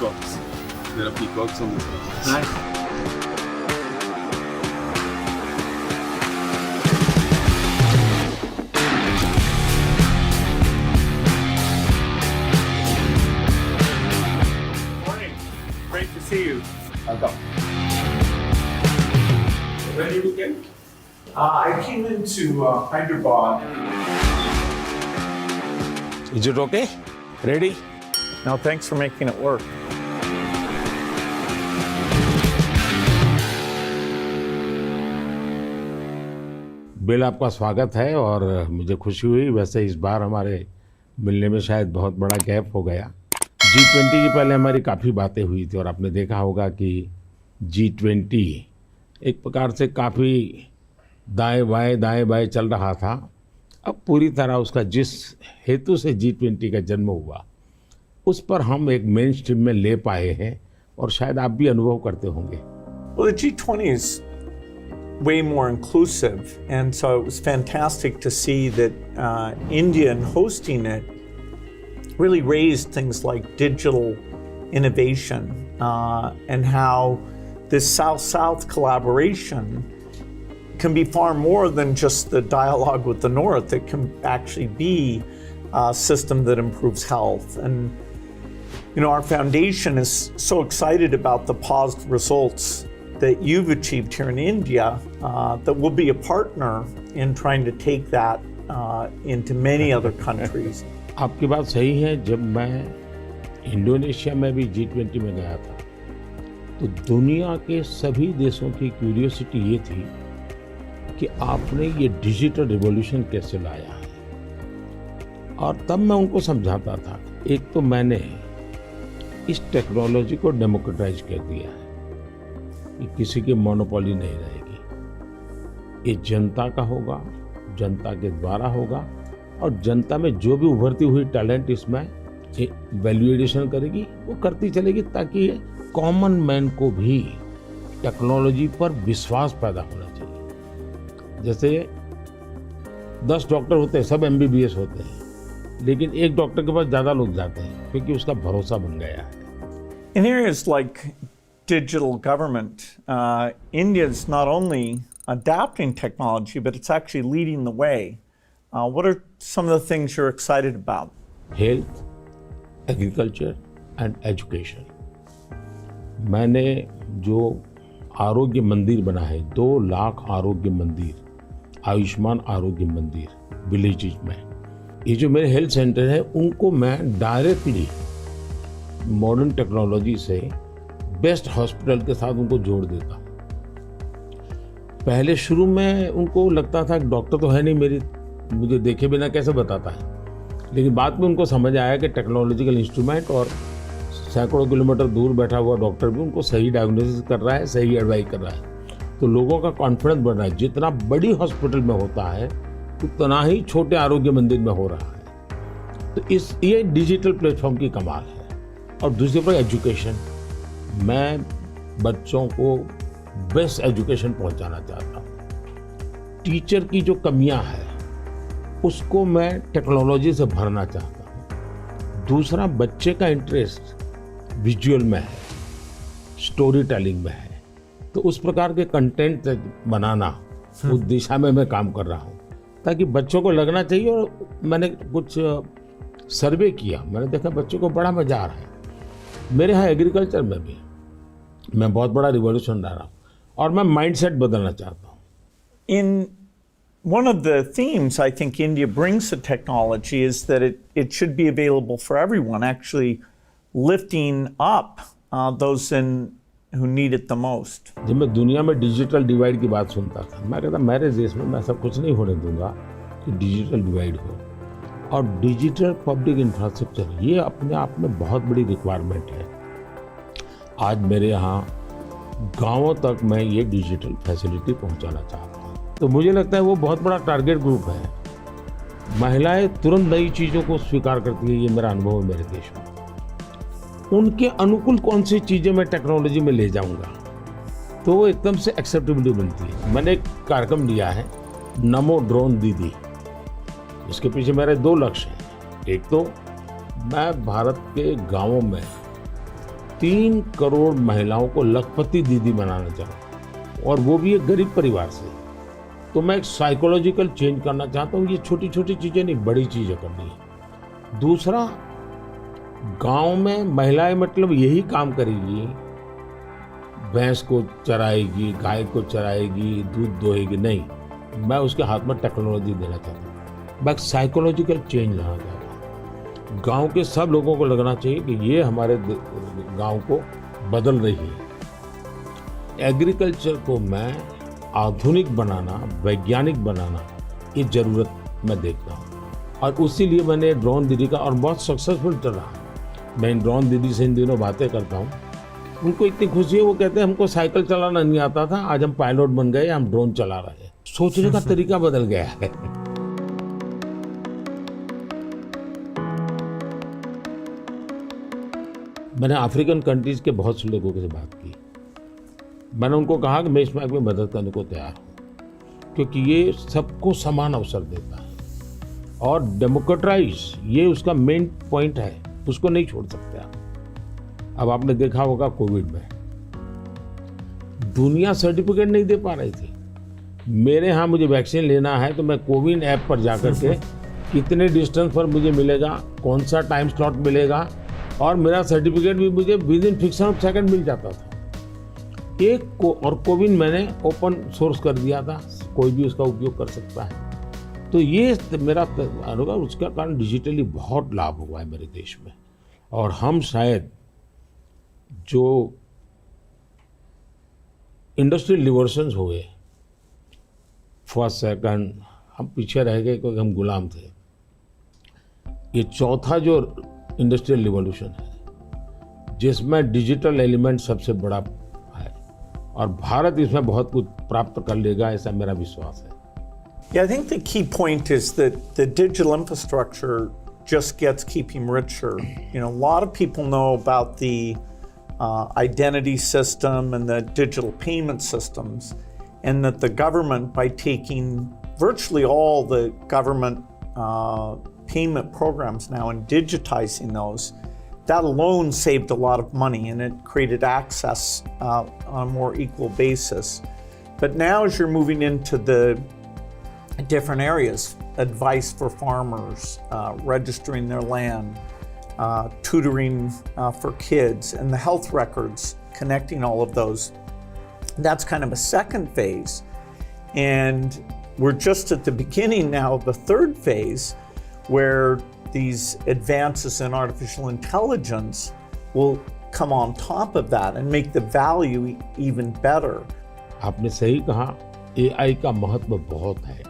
peacocks. There are peacocks on the ground. Nice. Morning. Great to see you. Welcome. Where did you came? I came into Hyderabad. Is it okay? Ready? No, thanks for making it work. Bill, आपका स्वागत है और मुझे खुशी हुई। वैसे इस बार हमारे मिलने में शायद बहुत बड़ा गैप हो गया। G20 की पहले हमारी काफ़ी बातें हुई थी और आपने देखा होगा कि G20 एक प्रकार से काफ़ी दाएं बाएं चल रहा था। अब पूरी तरह उसका जिस हेतु से G20 का जन्म हुआ उस पर हम एक मेन स्ट्रीम में ले पाए हैं और शायद आप भी अनुभव करते होंगे। Well, the G20 is way more inclusive, and so it was fantastic to see that India, in hosting it, really raised things like digital innovation and how this South-South collaboration can be far more than just the dialogue with the North. It can actually be a system that improves health. And you know, our foundation is so excited about the positive results that you've achieved here in India that we'll be a partner in trying to take that into many other countries. आपकी बात सही है। जब मैं Indonesia में भी G20 में गया था तो दुनिया के सभी देशों की क्यूरियोसिटी ये थी कि आपने ये डिजिटल रिवॉल्यूशन कैसे लाया है। और तब मैं उनको समझाता था, एक तो मैंने इस टेक्नोलॉजी को डेमोक्रेटाइज कर दिया है कि किसी की मोनोपोली नहीं रहेगी। ये जनता का होगा, जनता के द्वारा होगा और जनता में जो भी उभरती हुई टैलेंट इसमें वैल्यू एडिशन करेगी वो करती चलेगी, ताकि कॉमन मैन को भी टेक्नोलॉजी पर विश्वास पैदा होना चाहिए। जैसे 10 डॉक्टर होते हैं, सब MBBS होते हैं, लेकिन एक डॉक्टर के पास ज़्यादा लोग जाते हैं क्योंकि उसका भरोसा बन गया है। In areas like digital government, India is not only adapting technology, but it's actually leading the way. What are some of the things you're excited about? Health, agriculture and education. मैंने जो आरोग्य मंदिर बना है, 2 लाख आरोग्य मंदिर, आयुष्मान आरोग्य मंदिर विलेजेस में, ये जो मेरे हेल्थ सेंटर है उनको मैं डायरेक्टली मॉडर्न टेक्नोलॉजी से बेस्ट हॉस्पिटल के साथ उनको जोड़ देता हूँ। पहले शुरू में उनको लगता था कि डॉक्टर तो है नहीं, मुझे देखे बिना कैसे बताता है, लेकिन बाद में उनको समझ आया कि टेक्नोलॉजिकल इंस्ट्रूमेंट और सैकड़ों किलोमीटर दूर बैठा हुआ डॉक्टर भी उनको सही डायग्नोसिस कर रहा है, सही एडवाइस कर रहा है। तो लोगों का कॉन्फिडेंस बढ़ रहा है। जितना बड़ी हॉस्पिटल में होता है उतना ही छोटे आरोग्य मंदिर में हो रहा है। तो ये डिजिटल प्लेटफॉर्म की कमाल है। और दूसरी पर एजुकेशन, मैं बच्चों को बेस्ट एजुकेशन पहुंचाना चाहता हूं। टीचर की जो कमियां हैं उसको मैं टेक्नोलॉजी से भरना चाहता हूं। दूसरा, बच्चे का इंटरेस्ट विजुअल में है, स्टोरी टेलिंग में है, तो उस प्रकार के कंटेंट बनाना, उस दिशा में मैं काम कर रहा हूं ताकि बच्चों को लगना चाहिए। और मैंने कुछ सर्वे किया, मैंने देखा बच्चों को बड़ा मजा आ रहा है। मेरे यहाँ एग्रीकल्चर में भी मैं बहुत बड़ा रिवॉल्यूशन ला रहा हूँ और मैं माइंडसेट बदलना चाहता हूँ। In one of the themes I think India brings to technology is that it should be available for everyone, actually lifting up those who need it the most. जब मैं दुनिया में डिजिटल डिवाइड की बात सुनता था, मैं कहता मेरे देश में मैं सब कुछ नहीं होने दूंगा कि डिजिटल डिवाइड हो। और डिजिटल पब्लिक इंफ्रास्ट्रक्चर ये अपने आप में बहुत बड़ी रिक्वायरमेंट है। आज मेरे यहाँ गांवों तक मैं ये डिजिटल फैसिलिटी पहुंचाना चाहता हूँ। तो मुझे लगता है वो बहुत बड़ा टारगेट ग्रुप है। महिलाएं तुरंत नई चीज़ों को स्वीकार करती है, ये मेरा अनुभव है मेरे देश में। उनके अनुकूल कौन सी चीज़ें मैं टेक्नोलॉजी में ले जाऊंगा तो वो एकदम से एक्सेप्टेबिलिटी बनती है। मैंने एक कार्यक्रम लिया है, नमो ड्रोन दीदी। इसके पीछे मेरे 2 लक्ष्य हैं। एक तो मैं भारत के गांवों में 3 करोड़ महिलाओं को लखपति दीदी बनाना चाहूँ, और वो भी एक गरीब परिवार से। तो मैं एक साइकोलॉजिकल चेंज करना चाहता हूँ। ये छोटी छोटी चीज़ें नहीं, बड़ी चीज़ें करनी है। दूसरा, गांव में महिलाएं मतलब यही काम करेगी, भैंस को चराएगी, गाय को चराएगी, दूध दोहेगी, नहीं। मैं उसके हाथ में टेक्नोलॉजी देना चाहता हूँ। मैं साइकोलॉजिकल चेंज लाना चाहता हूँ। गांव के सब लोगों को लगना चाहिए कि ये हमारे गांव को बदल रही है। एग्रीकल्चर को मैं आधुनिक बनाना, वैज्ञानिक बनाना, ये ज़रूरत मैं देखता हूँ। और उसी लिए मैंने ड्रोन दीदी का, और बहुत सक्सेसफुल चल रहा है। मैं ड्रोन दीदी से इन दिनों बातें करता हूँ, उनको इतनी खुशी है। वो कहते हैं हमको साइकिल चलाना नहीं आता था, आज हम पायलट बन गए, हम ड्रोन चला रहे हैं। सोचने का तरीका बदल गया है। मैंने अफ्रीकन कंट्रीज के बहुत से लोगों से बात की। मैंने उनको कहा कि मैं इसमें आपकी मदद करने को तैयार हूँ, क्योंकि ये सबको समान अवसर देता है और डेमोक्रेटाइज, ये उसका मेन पॉइंट है, उसको नहीं छोड़ सकते आप। अब आपने देखा होगा कोविड में दुनिया सर्टिफिकेट नहीं दे पा रही थी। मेरे यहाँ मुझे वैक्सीन लेना है तो मैं कोविन ऐप पर जाकर के कितने डिस्टेंस पर मुझे मिलेगा, कौन सा टाइम स्लॉट मिलेगा, और मेरा सर्टिफिकेट भी मुझे within fraction of second मिल जाता था। और कोविन मैंने ओपन सोर्स कर दिया था, कोई भी उसका उपयोग कर सकता है। तो ये मेरा अनुभव, उसका कारण डिजिटली बहुत लाभ हुआ है मेरे देश में। और हम शायद जो इंडस्ट्रियल रिवॉल्यूशंस हुए, फर्स्ट सेकंड, हम पीछे रह गए क्योंकि हम गुलाम थे। ये चौथा जो इंडस्ट्रियल रिवॉल्यूशन है, जिसमें डिजिटल एलिमेंट सबसे बड़ा है, और भारत इसमें बहुत कुछ प्राप्त कर लेगा, ऐसा मेरा विश्वास है। Yeah, I think the key point is that the digital infrastructure just gets keeping richer. You know, a lot of people know about the identity system and the digital payment systems, and that the government, by taking virtually all the government payment programs now and digitizing those, that alone saved a lot of money, and it created access on a more equal basis. But now as you're moving into the different areas, advice for farmers, registering their land, tutoring for kids, and the health records, connecting all of those, that's kind of a second phase. And we're just at the beginning now of the third phase, where these advances in artificial intelligence will come on top of that and make the value even better. आपने सही कहा, AI का महत्व बहुत है।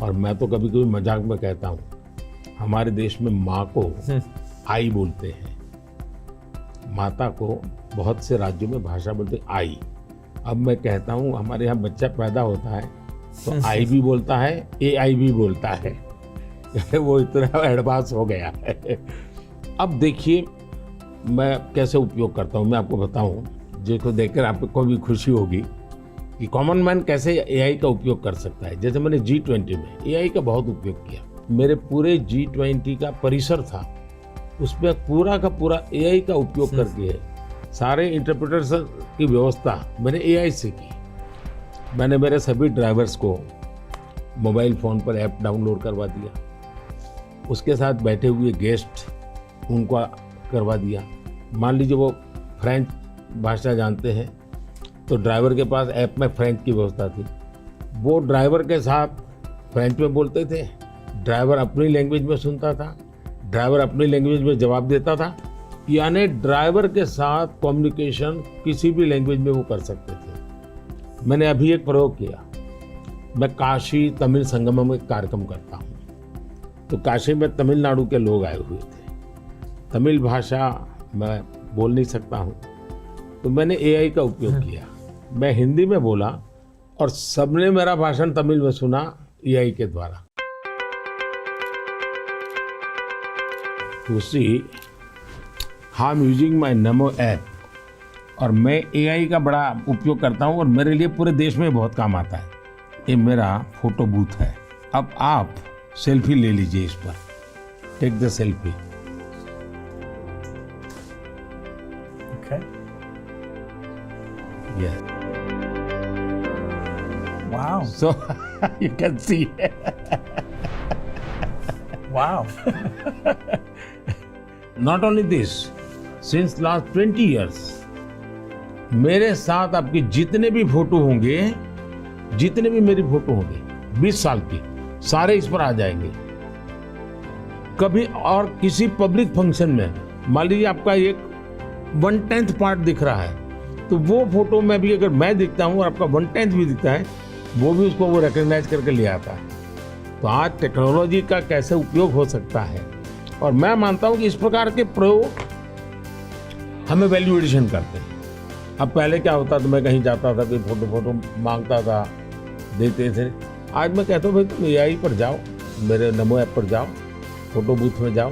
और मैं तो कभी कभी मजाक में कहता हूँ, हमारे देश में माँ को आई बोलते हैं, माता को बहुत से राज्यों में भाषा बोलते हैं आई। अब मैं कहता हूँ हमारे यहाँ बच्चा पैदा होता है तो आई भी बोलता है, AI भी बोलता है। वो इतना एडवांस हो गया है। अब देखिए मैं कैसे उपयोग करता हूँ, मैं आपको बताऊँ, जिसको देखकर आपको भी खुशी होगी कि कॉमन मैन कैसे AI का उपयोग कर सकता है। जैसे मैंने G20 में AI का बहुत उपयोग किया। मेरे पूरे G20 का परिसर था, उसमें पूरा का पूरा AI का उपयोग करके सारे इंटरप्रेटर्स की व्यवस्था मैंने AI से की। मैंने मेरे सभी ड्राइवर्स को मोबाइल फ़ोन पर ऐप डाउनलोड करवा दिया, उसके साथ बैठे हुए गेस्ट उनको करवा दिया। मान लीजिए वो फ्रेंच भाषा जानते हैं तो ड्राइवर के पास ऐप में फ्रेंच की व्यवस्था थी, वो ड्राइवर के साथ फ्रेंच में बोलते थे, ड्राइवर अपनी लैंग्वेज में सुनता था, ड्राइवर अपनी लैंग्वेज में जवाब देता था। यानी ड्राइवर के साथ कम्युनिकेशन किसी भी लैंग्वेज में वो कर सकते थे। मैंने अभी एक प्रयोग किया, मैं काशी तमिल संगम में कार्यक्रम करता हूँ, तो काशी में तमिलनाडु के लोग आए हुए थे, तमिल भाषा मैं बोल नहीं सकता हूँ, तो मैंने AI का उपयोग किया। मैं हिंदी में बोला और सबने मेरा भाषण तमिल में सुना AI के द्वारा। दूसरी, I am using my NaMo app, और मैं AI का बड़ा उपयोग करता हूँ और मेरे लिए पूरे देश में बहुत काम आता है। ये मेरा फोटो बूथ है। अब आप सेल्फी ले लीजिए इस पर, take the selfie. Yes. Wow. So you can see. Wow. Not only this, since last 20 years, मेरे साथ आपके जितने भी फोटो होंगे, जितने भी मेरी फोटो होंगे 20 साल की, सारे इस पर आ जाएंगे। कभी और किसी पब्लिक फंक्शन में मान लीजिए आपका एक 1/10 पार्ट दिख रहा है, तो वो फोटो में भी अगर मैं दिखता हूँ और आपका 1/10 भी दिखता है, वो भी उसको वो रिकग्नाइज करके ले आता है। तो आज टेक्नोलॉजी का कैसे उपयोग हो सकता है, और मैं मानता हूँ कि इस प्रकार के प्रयोग हमें वैल्यू एडिशन करते हैं। अब पहले क्या होता था, मैं कहीं जाता था, कोई फोटो मांगता था, देते थे। आज मैं कहता हूँ भाई तुम AI पर जाओ, मेरे नमो ऐप पर जाओ, फोटो बूथ में जाओ,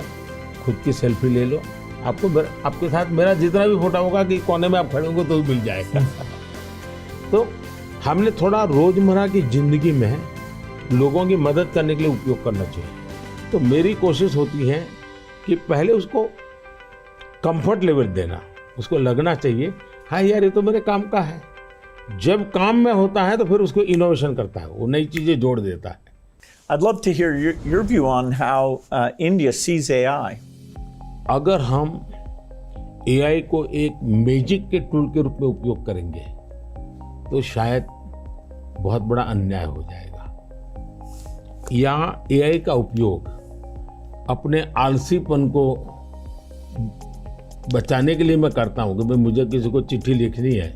खुद की सेल्फी ले लो, आपके साथ मेरा जितना भी फोटो होगा कि कोने में आप खड़े होंगे तो भी मिल जाएगा। तो हमने थोड़ा रोजमर्रा की जिंदगी में लोगों की मदद करने के लिए उपयोग करना चाहिए। तो मेरी कोशिश होती है कि पहले उसको कंफर्ट लेवल देना, उसको लगना चाहिए हाँ यार ये तो मेरे काम का है। जब काम में होता है तो फिर उसको इनोवेशन करता है, वो नई चीजें जोड़ देता है। I'd love to hear your view on how India sees AI. अगर हम AI को एक मैजिक के टूल के रूप में उपयोग करेंगे तो शायद बहुत बड़ा अन्याय हो जाएगा। या AI का उपयोग अपने आलसीपन को बचाने के लिए मैं करता हूँ कि भाई मुझे किसी को चिट्ठी लिखनी है,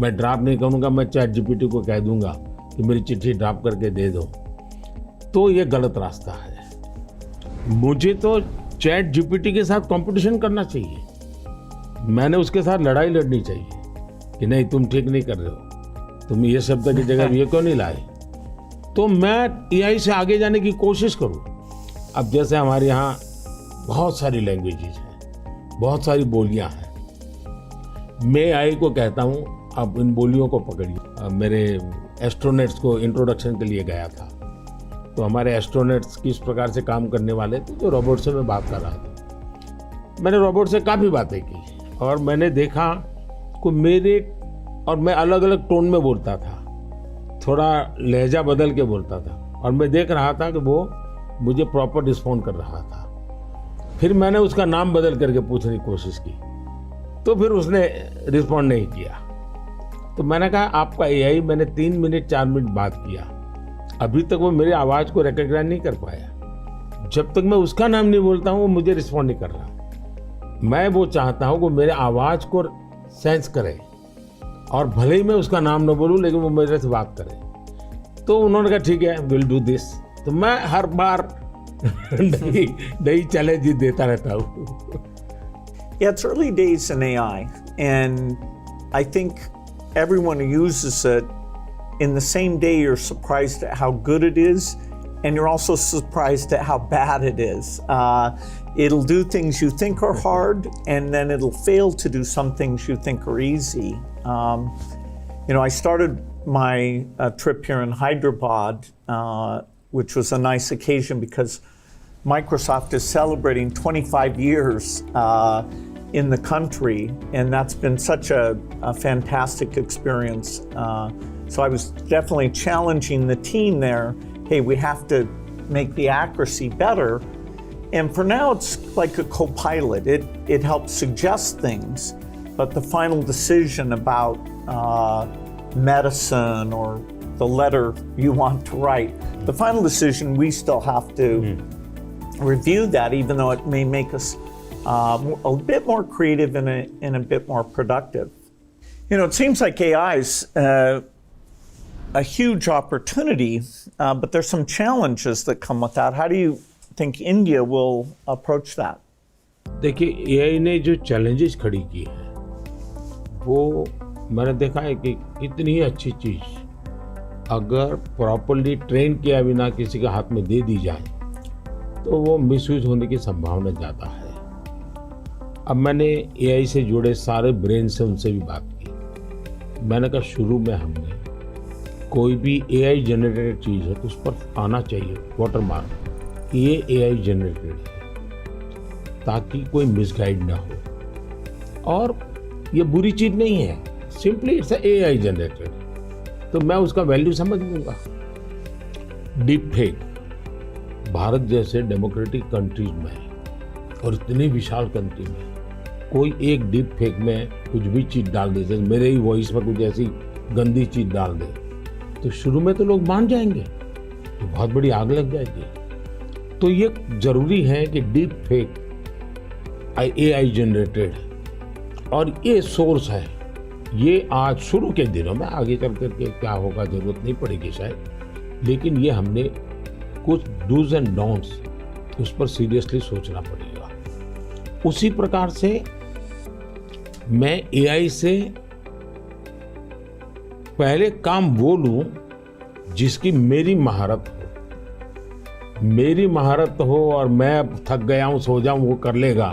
मैं ड्राफ्ट नहीं करूँगा, मैं ChatGPT को कह दूंगा कि मेरी चिट्ठी ड्राफ्ट करके दे दो, तो ये गलत रास्ता है। मुझे तो ChatGPT के साथ कंपटीशन करना चाहिए, मैंने उसके साथ लड़ाई लड़नी चाहिए कि नहीं तुम ठीक नहीं कर रहे हो, तुम ये शब्द की जगह ये क्यों नहीं लाए, तो मैं AI से आगे जाने की कोशिश करूं। अब जैसे हमारे यहाँ बहुत सारी लैंग्वेजेस हैं, बहुत सारी बोलियां हैं, मैं AI को कहता हूं अब इन बोलियों को पकड़िए। मेरे एस्ट्रोनॉट्स को इंट्रोडक्शन के लिए गया था, तो हमारे एस्ट्रोनॉट्स किस प्रकार से काम करने वाले थे, जो रोबोट से मैं बात कर रहा था। मैंने रोबोट से काफ़ी बातें की और मैंने देखा कि मैं अलग अलग टोन में बोलता था, थोड़ा लहजा बदल के बोलता था, और मैं देख रहा था कि वो मुझे प्रॉपर रिस्पॉन्ड कर रहा था। फिर मैंने उसका नाम बदल करके पूछने की कोशिश की, तो फिर उसने रिस्पॉन्ड नहीं किया। तो मैंने कहा आपका AI, मैंने 3 मिनट 4 मिनट बात किया, अभी तक वो मेरी आवाज़ को रिकॉग्नाइज नहीं कर पाया। जब तक मैं उसका नाम नहीं बोलता हूँ वो मुझे रिस्पॉन्ड नहीं कर रहा। मैं वो चाहता हूँ कि मेरे आवाज़ को सेंस करे, और भले ही मैं उसका नाम न बोलूँ लेकिन वो मेरे से बात करे। तो उन्होंने कहा ठीक है, विल डू दिस। तो मैं हर बार नई चैलेंज देता रहता हूँ। Yeah, it's early days in AI, and I think everyone who uses it, in the same day you're surprised at how good it is, and you're also surprised at how bad it is. It'll do things you think are hard, and then it'll fail to do some things you think are easy. I started my trip here in Hyderabad, which was a nice occasion because Microsoft is celebrating 25 years in the country, and that's been such a fantastic experience. So I was definitely challenging the team there. Hey, we have to make the accuracy better. And for now, it's like a co-pilot. It helps suggest things, but the final decision about medicine or the letter you want to write, the final decision, we still have to review that, even though it may make us a bit more creative and a bit more productive. It seems like AI is a huge opportunity, but there's some challenges that come with that. How do you think India will approach that? देखिए, AI ने जो challenges खड़ी की है, वो मैंने देखा है कि इतनी अच्छी चीज अगर प्रॉपर्ली ट्रेन किया बिना किसी के हाथ में दे दी जाए तो वो मिसयूज होने की संभावना ज़्यादा है। अब मैंने AI से जुड़े सारे ब्रेन से उनसे भी बात की। मैंने कहा शुरू में हमने कोई भी AI जनरेटेड चीज़ है तो उस पर आना चाहिए वाटरमार्क कि ये AI जनरेटेड है, ताकि कोई मिसगाइड ना हो। और ये बुरी चीज़ नहीं है, सिंपली इट्स AI जनरेटेड, तो मैं उसका वैल्यू समझ लूँगा। डीप फेक भारत जैसे डेमोक्रेटिक कंट्रीज में और इतनी विशाल कंट्री में कोई एक डीप फेक में कुछ भी चीज़ डाल दे, जैसे मेरे ही वॉइस में कुछ ऐसी गंदी चीज़ डाल दे, तो शुरू में तो लोग मान जाएंगे, तो बहुत बड़ी आग लग जाएगी। तो ये जरूरी है कि डीप फेक AI जनरेटेड और ये सोर्स है, ये आज शुरू के दिनों में, आगे चल करके क्या होगा जरूरत नहीं पड़ेगी शायद, लेकिन ये हमने कुछ डूज एंड डोंट्स उस पर सीरियसली सोचना पड़ेगा। उसी प्रकार से मैं AI से पहले काम वो लूं जिसकी मेरी महारत हो। मेरी महारत हो और मैं थक गया हूं, सो जाऊं, वो कर लेगा,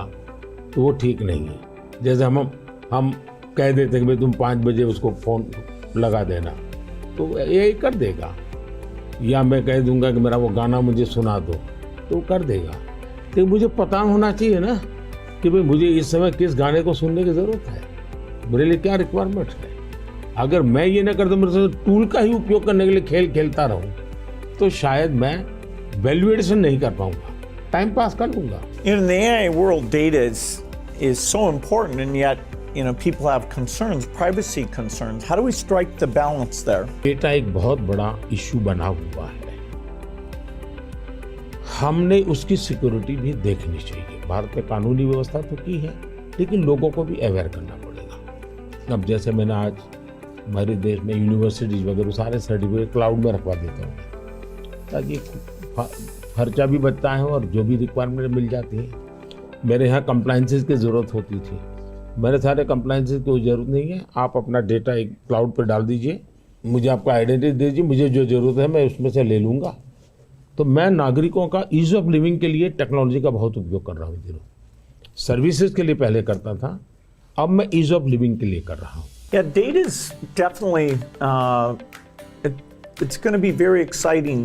तो वो ठीक नहीं है। जैसे हम कह देते हैं कि भाई तुम 5 बजे उसको फ़ोन लगा देना, तो AI कर देगा। या मैं कह दूंगा कि मेरा वो गाना मुझे सुना दो, तो वो कर देगा। तो मुझे पता होना चाहिए ना कि भाई मुझे इस समय किस गाने को सुनने की ज़रूरत है, मेरे लिए क्या रिक्वायरमेंट है। अगर मैं ये ना कर दूं, मेरे से टूल का ही उपयोग करने के लिए खेल खेलता रहूं, तो शायद मैं वैल्यूएशन नहीं कर पाऊंगा, टाइम पास कर लूंगा। In the AI world, data is so important, and yet, people have concerns, privacy concerns. How do we strike the balance there? Data एक बहुत बड़ा इश्यू बना हुआ है, हमने उसकी सिक्योरिटी भी देखनी चाहिए। भारत में कानूनी व्यवस्था तो की है, लेकिन लोगों को भी अवेयर करना पड़ेगा। अब जैसे मैंने आज हमारे देश में यूनिवर्सिटीज वगैरह सारे सर्टिफिकेट क्लाउड में रखवा देता हूँ, ताकि खर्चा भी बचता है और जो भी रिक्वायरमेंट मिल जाती है। मेरे यहाँ कंप्लाइंसेस की ज़रूरत होती थी, मेरे सारे कंप्लाइंसेस की कोई ज़रूरत नहीं है। आप अपना डेटा एक क्लाउड पर डाल दीजिए, मुझे आपका आइडेंटिटी दीजिए, मुझे जो ज़रूरत है मैं उसमें से ले लूँगा। तो मैं नागरिकों का ईज़ ऑफ लिविंग के लिए टेक्नोलॉजी का बहुत उपयोग कर रहा हूँ। दिनों सर्विसेज के लिए पहले करता था, अब मैं ईज़ ऑफ लिविंग के लिए कर रहा हूँ। Yeah, data is definitely, it's going to be very exciting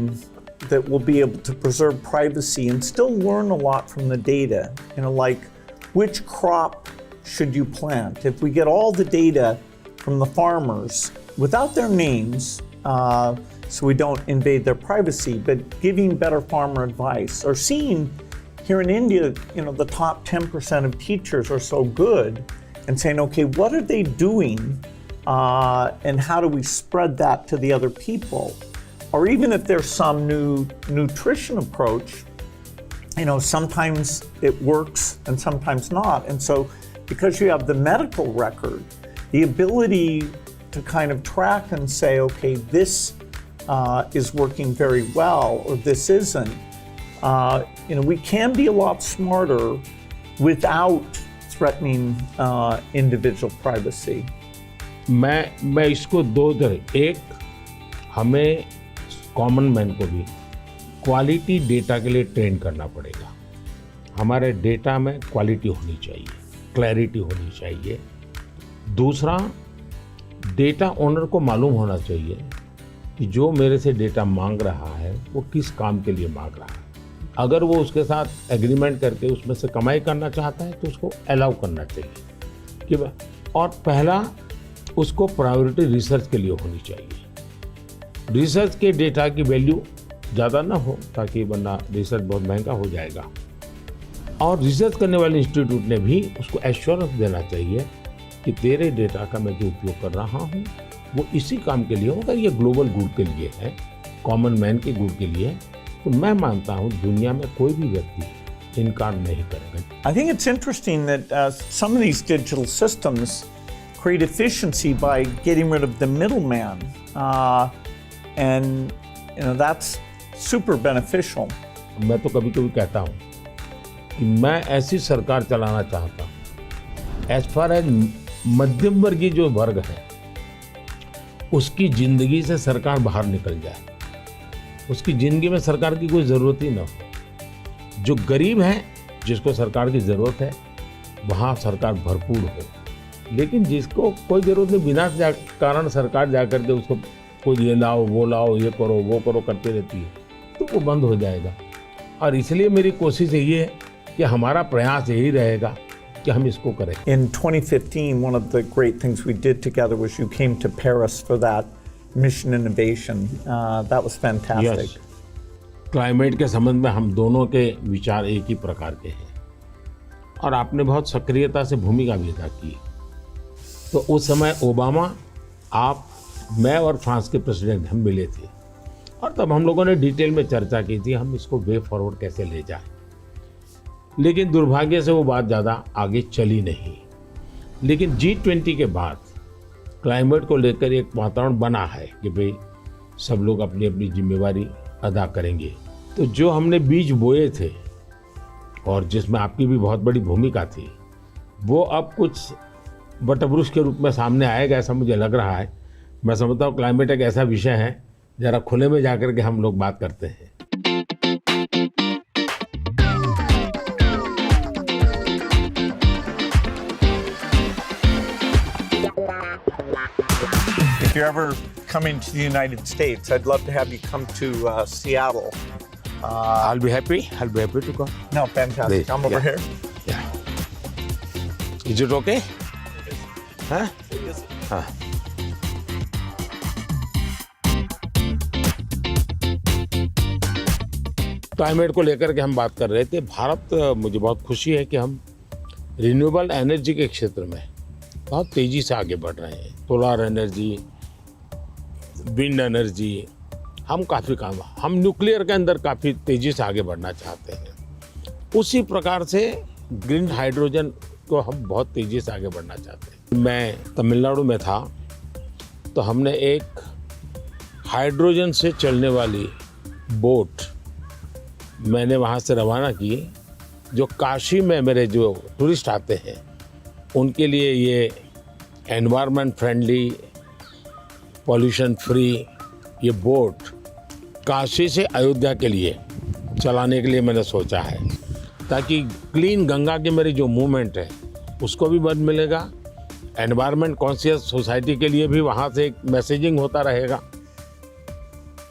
that we'll be able to preserve privacy and still learn a lot from the data. Like which crop should you plant? If we get all the data from the farmers without their names, so we don't invade their privacy, but giving better farmer advice, or seeing here in India, the top 10% of teachers are so good, and saying, okay, what are they doing, and how do we spread that to the other people? Or even if there's some new nutrition approach, sometimes it works and sometimes not. And so because you have the medical record, the ability to kind of track and say, okay, this is working very well, or this isn't, we can be a lot smarter without threatening individual privacy. मैं इसको दो तरह, एक हमें common man को भी quality data के लिए ट्रेन करना पड़ेगा। हमारे डेटा में क्वालिटी होनी चाहिए, क्लैरिटी होनी चाहिए। दूसरा, डेटा ओनर को मालूम होना चाहिए कि जो मेरे से डेटा मांग रहा है वो किस काम के लिए मांग रहा है। अगर वो उसके साथ एग्रीमेंट करके उसमें से कमाई करना चाहता है तो उसको अलाउ करना चाहिए कि और पहला, उसको प्रायोरिटी रिसर्च के लिए होनी चाहिए। रिसर्च के डेटा की वैल्यू ज़्यादा ना हो, ताकि वरना रिसर्च बहुत महंगा हो जाएगा। और रिसर्च करने वाले इंस्टीट्यूट ने भी उसको एश्योरेंस देना चाहिए कि तेरे डेटा का मैं जो उपयोग कर रहा हूँ वो इसी काम के लिए होगा, ये ग्लोबल गुड के लिए है, कॉमन मैन के गुड के लिए। तो मैं मानता हूँ दुनिया में कोई भी व्यक्ति इनकार नहीं करेगा। I think it's interesting that some of these digital systems create efficiency by getting rid of the middleman, and that's super beneficial. मैं तो कभी कभी कहता हूँ कि मैं ऐसी सरकार चलाना चाहता हूँ एज फार एज मध्यम वर्गीय जो वर्ग है उसकी जिंदगी से सरकार बाहर निकल जाए, उसकी जिंदगी में सरकार की कोई ज़रूरत ही ना हो। जो गरीब है जिसको सरकार की ज़रूरत है वहाँ सरकार भरपूर हो, लेकिन जिसको कोई ज़रूरत नहीं बिना कारण सरकार जा कर के उसको कोई ये लाओ वो लाओ, ये करो वो करो करती रहती है, तो वो बंद हो जाएगा। और इसलिए मेरी कोशिश यही है कि हमारा प्रयास यही रहेगा कि हम इसको करें। In 2015, one of the great things we did together was you came to Paris for that mission innovation. That was fantastic. Yes. Climate के संबंध में हम दोनों के विचार एक ही प्रकार के हैं और आपने बहुत सक्रियता से भूमिका भी अदा की। तो उस समय ओबामा, आप, मैं और फ्रांस के प्रेसिडेंट हम मिले थे और तब हम लोगों ने डिटेल में चर्चा की थी हम इसको वे फॉरवर्ड कैसे ले जाएं। लेकिन दुर्भाग्य से वो बात ज़्यादा आगे चली नहीं। लेकिन G20 के बाद क्लाइमेट को लेकर एक वातावरण बना है कि भाई सब लोग अपनी अपनी जिम्मेवारी अदा करेंगे। तो जो हमने बीज बोए थे और जिसमें आपकी भी बहुत बड़ी भूमिका थी, वो अब कुछ वटवृक्ष के रूप में सामने आएगा ऐसा मुझे लग रहा है। मैं समझता हूँ क्लाइमेट एक ऐसा विषय है जरा खुले में जाकर के हम लोग बात करते हैं। If you're ever coming to the United States, I'd love to have you come to Seattle. I'll be happy to come. No, fantastic. I'm over here. Yeah. Is it okay? Huh? हाँ। Climate को लेकर के हम बात कर रहे थे। भारत, मुझे बहुत खुशी है कि हम रिन्यूएबल एनर्जी के क्षेत्र में बहुत तेज़ी से आगे बढ़ रहे हैं। सोलर एनर्जी, विंड एनर्जी, हम काफ़ी काम, हम न्यूक्लियर के अंदर काफ़ी तेज़ी से आगे बढ़ना चाहते हैं। उसी प्रकार से ग्रीन हाइड्रोजन को हम बहुत तेज़ी से आगे बढ़ना चाहते हैं। मैं तमिलनाडु में था तो हमने एक हाइड्रोजन से चलने वाली बोट मैंने वहाँ से रवाना की, जो काशी में मेरे जो टूरिस्ट आते हैं उनके लिए ये एनवायरनमेंट फ्रेंडली, पॉल्यूशन फ्री ये बोट काशी से अयोध्या के लिए चलाने के लिए मैंने सोचा है, ताकि क्लीन गंगा की मेरी जो मूवमेंट है उसको भी मदद मिलेगा, एनवायरनमेंट कॉन्शियस सोसाइटी के लिए भी वहाँ से एक मैसेजिंग होता रहेगा।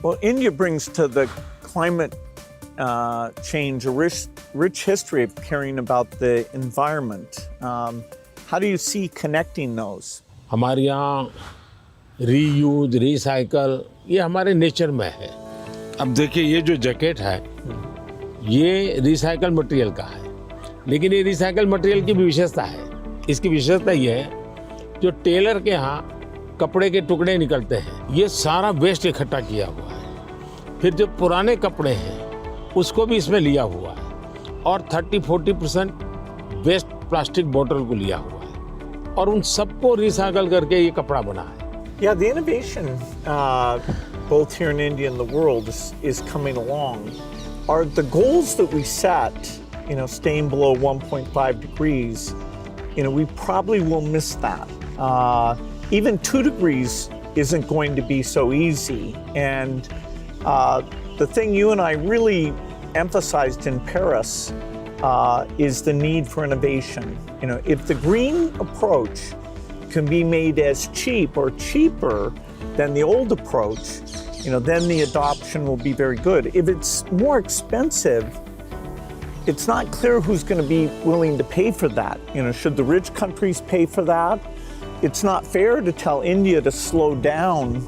Well, India brings to the climate change a rich history of caring about the environment. How do you see connecting those? हमारे यहाँ रीयूज, रिसाइकल ये हमारे नेचर में है। अब देखिए ये जो जैकेट है ये रिसाइकल मटेरियल का है, लेकिन ये रिसाइकल मटेरियल की भी विशेषता है। इसकी विशेषता ये है जो टेलर के यहाँ कपड़े के टुकड़े निकलते हैं ये सारा वेस्ट इकट्ठा किया हुआ है। फिर जो पुराने कपड़े हैं उसको भी इसमें लिया हुआ है और 30-40% वेस्ट प्लास्टिक बोतल को लिया हुआ है और उन सबको रिसाइकल करके ये कपड़ा बना है। Yeah, the innovation both here in India and the world is coming along. Are the goals that we set, staying below 1.5 degrees, we probably will miss that. Even 2 degrees isn't going to be so easy. And the thing you and I really emphasized in Paris is the need for innovation. If the green approach can be made as cheap or cheaper than the old approach, then the adoption will be very good. If it's more expensive, it's not clear who's going to be willing to pay for that. Should the rich countries pay for that? It's not fair to tell India to slow down,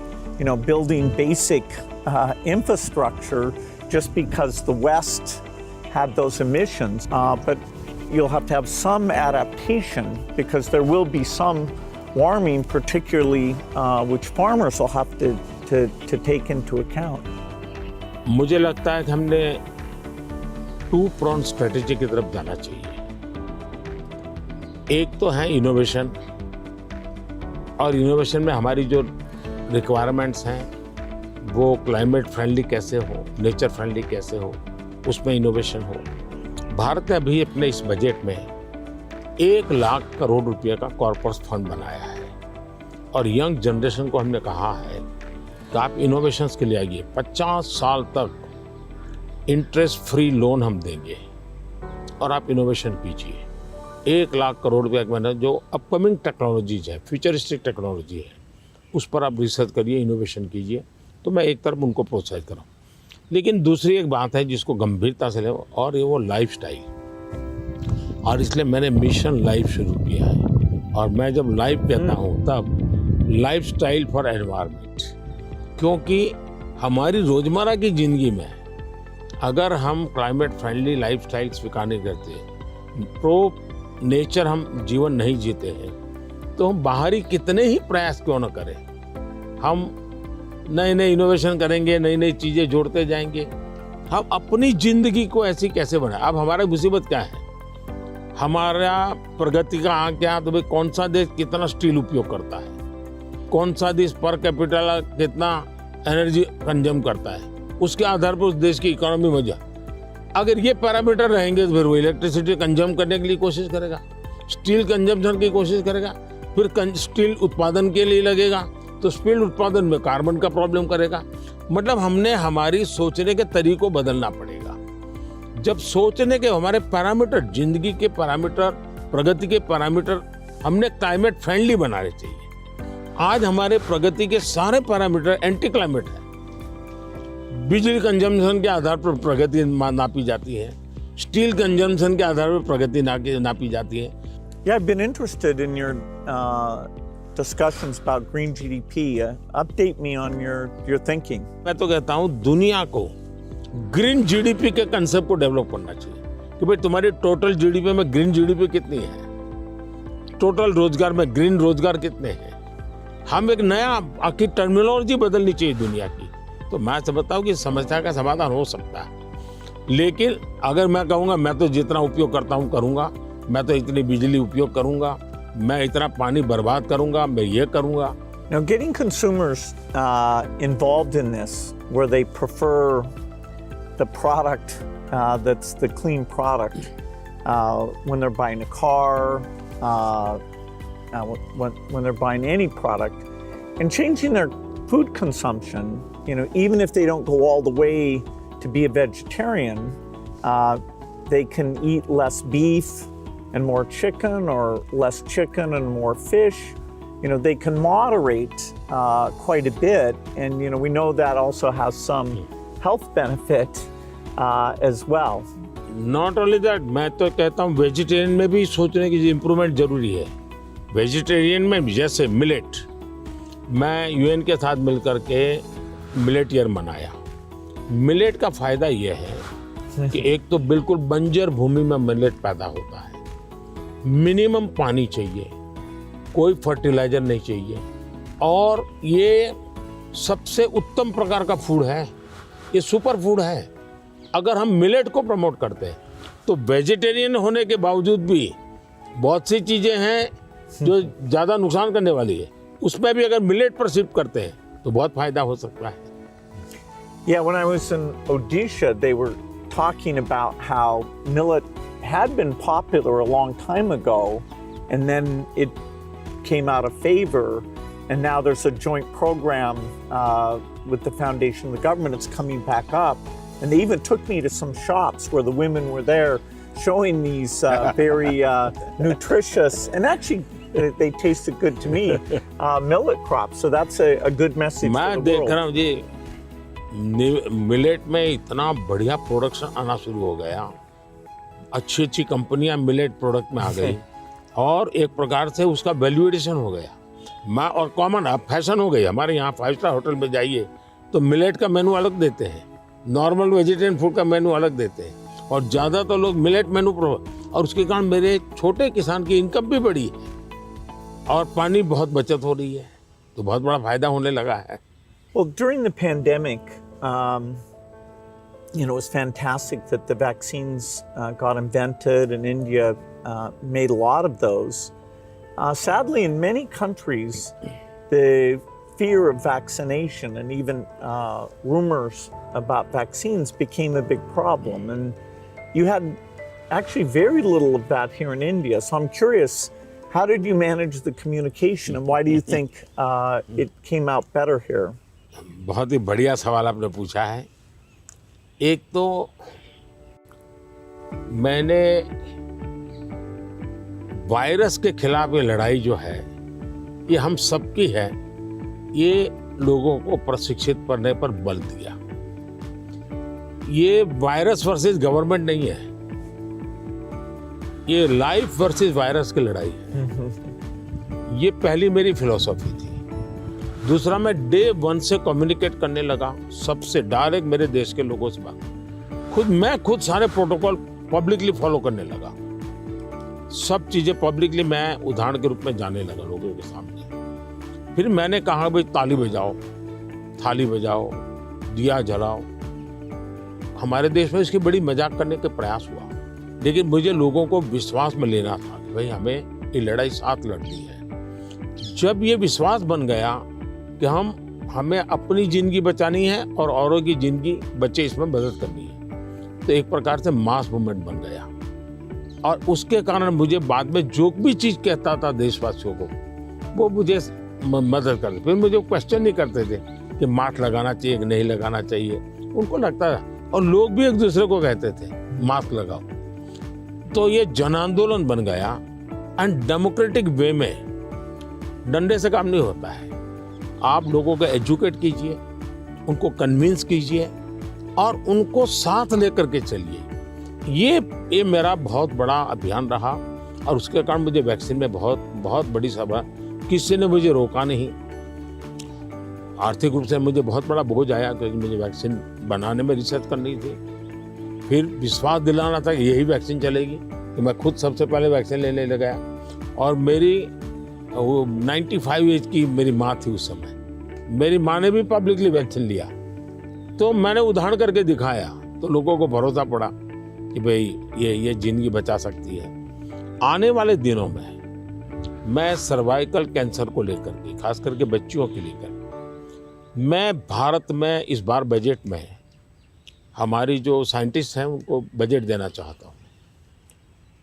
building basic infrastructure just because the West had those emissions. But you'll have to have some adaptation because there will be some warming, particularly which farmers will have to take into account. मुझे लगता है कि हमने 2-pronged strategy की तरफ जाना चाहिए। एक तो है इनोवेशन, और इनोवेशन में हमारी जो रिक्वायरमेंट्स हैं वो क्लाइमेट फ्रेंडली कैसे हो, नेचर फ्रेंडली कैसे हो, उसमें इनोवेशन हो। भारत ने अभी अपने इस बजट में 1 लाख करोड़ रुपए का कॉर्पस फंड बनाया है और यंग जनरेशन को हमने कहा है कि आप इनोवेशंस के लिए आइए। 50 साल तक इंटरेस्ट फ्री लोन हम देंगे और आप इनोवेशन कीजिए। 1 लाख करोड़ रुपए का मैंने जो अपकमिंग टेक्नोलॉजीज है, फ्यूचरिस्टिक टेक्नोलॉजी है, उस पर आप रिसर्च करिए, इनोवेशन कीजिए। तो मैं एक तरफ उनको प्रोत्साहित करूँ, लेकिन दूसरी एक बात है जिसको गंभीरता से ले, और ये वो लाइफस्टाइल। और इसलिए मैंने मिशन लाइफ शुरू किया है। और मैं जब लाइफ कहता हूँ तब लाइफस्टाइल फॉर एनवायरनमेंट, क्योंकि हमारी रोजमर्रा की जिंदगी में अगर हम क्लाइमेट फ्रेंडली लाइफस्टाइल स्वीकार नहीं करते, प्रो नेचर हम जीवन नहीं जीते हैं, तो हम बाहरी कितने ही प्रयास क्यों न करें, हम नए नए इनोवेशन करेंगे, नई नई चीजें जोड़ते जाएंगे, हम अपनी जिंदगी को ऐसी कैसे बनाए। अब हमारा मुसीबत क्या है, हमारा प्रगति का आंक क्या, तो भाई कौन सा देश कितना स्टील उपयोग करता है, कौन सा देश पर कैपिटल कितना एनर्जी कंज्यूम करता है, उसके आधार पर उस देश की इकोनॉमी में जा। अगर ये पैरामीटर रहेंगे तो फिर वो इलेक्ट्रिसिटी कंज्यूम करने के लिए कोशिश करेगा, स्टील कंजम्पशन की कोशिश करेगा, फिर स्टील उत्पादन के लिए लगेगा, तो स्टील उत्पादन में कार्बन का प्रॉब्लम करेगा। मतलब हमने हमारी सोचने के तरीकों बदलना पड़ेगा। जब सोचने के हमारे पैरामीटर, जिंदगी के पैरामीटर, प्रगति के पैरामीटर हमने क्लाइमेट फ्रेंडली बनाने चाहिए। आज हमारे प्रगति के सारे पैरामीटर एंटी क्लाइमेट है। बिजली कंजम्पशन के आधार पर प्रगति नापी जाती है, स्टील कंजम्पशन के आधार पर प्रगति नापी जाती है। Yeah, I've been interested in your discussions about green GDP. Update me on your thinking. मैं तो कहता हूँ दुनिया को ग्रीन जीडीपी के कंसेप्ट को डेवलप करना चाहिए कि भाई तुम्हारी टोटल जीडीपी में ग्रीन जीडीपी कितनी है, टोटल रोजगार में ग्रीन रोजगार कितने हैं। हम एक नया आखिर टर्मिनोलॉजी बदलनी चाहिए दुनिया की। तो मैं समझता हूँ कि समस्या का समाधान हो सकता है, लेकिन अगर मैं कहूँगा मैं तो जितना उपयोग करता हूँ करूँगा, मैं तो इतनी बिजली उपयोग करूँगा, मैं इतना पानी बर्बाद करूँगा, मैं ये करूँगा। Now, getting consumers involved in this, where they prefer the product that's the clean product when they're buying a car, when they're buying any product, and changing their food consumption. Even if they don't go all the way to be a vegetarian, they can eat less beef and more chicken, or less chicken and more fish. They can moderate quite a bit, and we know that also has some health benefit as well. Not only that, मैं तो कहता हूँ vegetarian में भी सोचने की improvement जरूरी है। वेजिटेरियन में जैसे मिलेट, मैं यूएन के साथ मिलकर के मिलेट ईयर मनाया। मिलेट का फायदा यह है कि एक तो बिल्कुल बंजर भूमि में मिलेट पैदा होता है, मिनिमम पानी चाहिए, कोई फर्टिलाइजर नहीं चाहिए, और ये सबसे उत्तम प्रकार का फूड है, ये सुपर फूड है। अगर हम मिलेट को प्रमोट करते हैं तो वेजिटेरियन होने के बावजूद भी बहुत सी चीजें हैं जो ज्यादा नुकसान करने वाली है, उसमें भी अगर मिलेट पर शिफ्ट करते हैं तो बहुत फायदा हो सकता है। Yeah, when I was in Odisha, they were talking about how millet had been popular a long time ago, and then it came out of favor, and now there's a joint program with the foundation and the government. It's coming back up, and they even took me to some shops where the women were there showing these very nutritious, and actually they tasted good to me, millet crops. So that's a good message for the world. मैं देख रहा हूँ जी, millet में इतना बढ़िया production आना शुरू हो गया, अच्छी अच्छी कंपनियां मिलेट प्रोडक्ट में आ गई, और एक प्रकार से उसका वैल्यू एडिशन हो गया। और कॉमन अब फैशन हो गई। हमारे यहाँ 5 स्टार होटल में जाइए तो मिलेट का मेनू अलग देते हैं, नॉर्मल वेजिटेरियन फूड का मेनू अलग देते हैं, और ज़्यादातर लोग मिलेट मेनू और उसके कारण मेरे छोटे किसान की इनकम भी बढ़ी है और पानी बहुत बचत हो रही है, तो बहुत बड़ा फायदा होने लगा है। Well, during the pandemic, it was fantastic that the vaccines got invented, and India made a lot of those. Sadly, in many countries, the fear of vaccination and even rumors about vaccines became a big problem. And you had actually very little of that here in India. So I'm curious, how did you manage the communication, and why do you think it came out better here? बहुत ही बढ़िया सवाल आपने पूछा है। एक तो मैंने virus के खिलाफ ये लड़ाई जो है, ये हम सबकी है, ये लोगों को प्रशिक्षित करने पर बल दिया। ये वायरस वर्सेस गवर्नमेंट नहीं है, ये लाइफ वर्सेस वायरस की लड़ाई है। ये पहली मेरी फिलॉसफी थी। दूसरा, मैं डे 1 से कम्युनिकेट करने लगा सबसे डायरेक्ट मेरे देश के लोगों से बात। मैं खुद सारे प्रोटोकॉल पब्लिकली फॉलो करने लगा। सब चीजें पब्लिकली मैं उदाहरण के रूप में जाने लगा लोगों के सामने। फिर मैंने कहा भाई ताली बजाओ, थाली बजाओ, दिया जलाओ। हमारे देश में इसकी बड़ी मजाक करने का प्रयास हुआ, लेकिन मुझे लोगों को विश्वास में लेना था कि भाई हमें ये लड़ाई साथ लड़नी है। जब ये विश्वास बन गया कि हमें अपनी जिंदगी बचानी है और औरों की जिंदगी बचे इसमें मदद करनी है, तो एक प्रकार से मास मूवमेंट बन गया। और उसके कारण मुझे बाद में जो भी चीज कहता था देशवासियों को, वो मुझे मदद करते। फिर मुझे क्वेश्चन नहीं करते थे कि मास्क लगाना चाहिए कि नहीं लगाना चाहिए, उनको लगता था। और लोग भी एक दूसरे को कहते थे मास्क लगाओ। तो ये जन आंदोलन बन गया। एंड डेमोक्रेटिक वे में डंडे से काम नहीं होता है। आप लोगों को एजुकेट कीजिए, उनको कन्विंस कीजिए और उनको साथ लेकर के चलिए। ये मेरा बहुत बड़ा अभियान रहा और उसके कारण मुझे वैक्सीन में बहुत बड़ी सभा, किसी ने मुझे रोका नहीं। आर्थिक रूप से मुझे बहुत बड़ा बोझ आया क्योंकि मुझे वैक्सीन बनाने में रिसर्च करनी थी। फिर विश्वास दिलाना था कि यही वैक्सीन चलेगी, कि मैं खुद सबसे पहले वैक्सीन लेने लगा। और मेरी 95 एज की मेरी माँ थी उस समय। मेरी माँ ने भी पब्लिकली वैक्सीन लिया, तो मैंने उदाहरण करके दिखाया, तो लोगों को भरोसा पड़ा कि भाई ये जिंदगी बचा सकती है। आने वाले दिनों में मैं सर्वाइकल कैंसर को लेकर के, खास करके बच्चियों के लेकर, मैं भारत में इस बार बजट में हमारी जो साइंटिस्ट हैं उनको बजट देना चाहता हूँ।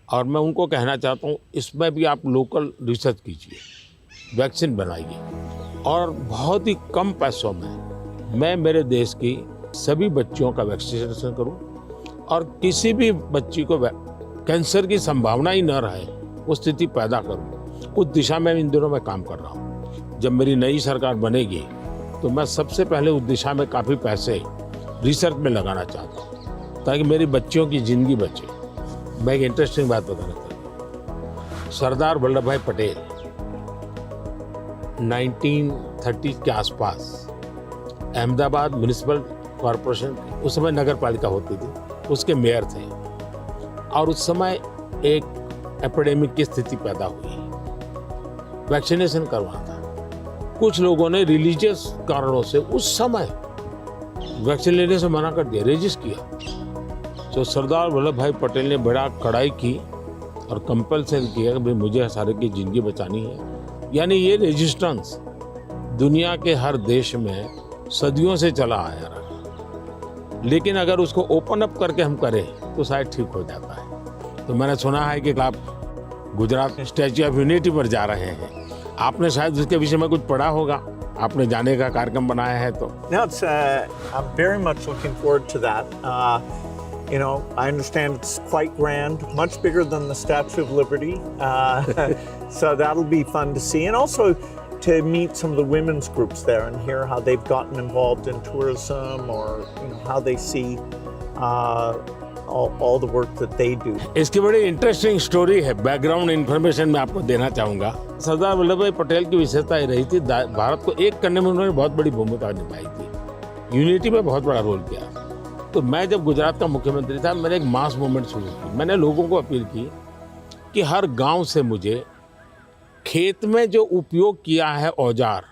और मैं उनको कहना चाहता हूँ इसमें भी आप लोकल रिसर्च कीजिए, वैक्सीन बनाइए और बहुत ही कम पैसों में मैं मेरे देश की सभी बच्चियों का वैक्सीनेशन करूँ और किसी भी बच्ची को कैंसर की संभावना ही न रहे वो स्थिति पैदा करूँ। उस दिशा में इन दिनों मैं काम कर रहा हूँ। जब मेरी नई सरकार बनेगी तो मैं सबसे पहले उस दिशा में काफ़ी पैसे रिसर्च में लगाना चाहता हूँ ताकि मेरी बच्चियों की ज़िंदगी बचे। मैं एक इंटरेस्टिंग बात बताना चाहता हूँ। सरदार वल्लभ भाई पटेल 1930 के आसपास अहमदाबाद म्युनिसिपल कॉरपोरेशन, उस समय नगर पालिका होती थी, उसके मेयर थे। और उस समय एक एपिडेमिक की स्थिति पैदा हुई, वैक्सीनेशन करवाना था। कुछ लोगों ने रिलीजियस कारणों से उस समय वैक्सीन लेने से मना कर दिया, रेजिस्ट किया। तो सरदार वल्लभ भाई पटेल ने बड़ा कड़ाई की और कंपल्सन किया कि भाई मुझे सारे की जिंदगी बचानी है। यानी ये रेजिस्टेंस दुनिया के हर देश में सदियों से चला आया रहा, लेकिन अगर उसको ओपन अप करके हम करें तो शायद ठीक हो जाता है। तो मैंने सुना है कि आप गुजरात में स्टैच्यू ऑफ यूनिटी पर जा रहे हैं, आपने शायद उसके विषय में कुछ पढ़ा होगा, आपने जाने का कार्यक्रम बनाया है तो। No, it's, I'm very much looking forward to that. You know, I understand it's quite grand, much bigger than the Statue of Liberty. So that'll be fun to see. And also to meet some of the women's groups there and hear how they've gotten involved in tourism or, you know, how they see all the work that they do. इसकी बड़ी interesting story है, background information मैं आपको देना चाहूँगा। सरदार वल्लभ भाई पटेल की विशेषता ये रही थी, भारत को एक करने में उन्होंने बहुत बड़ी भूमिका निभाई थी, यूनिटी में बहुत बड़ा रोल किया। तो मैं जब गुजरात का मुख्यमंत्री था, मैंने एक मास मूवमेंट शुरू की। मैंने लोगों को अपील की कि हर गांव से मुझे खेत में जो उपयोग किया है औजार,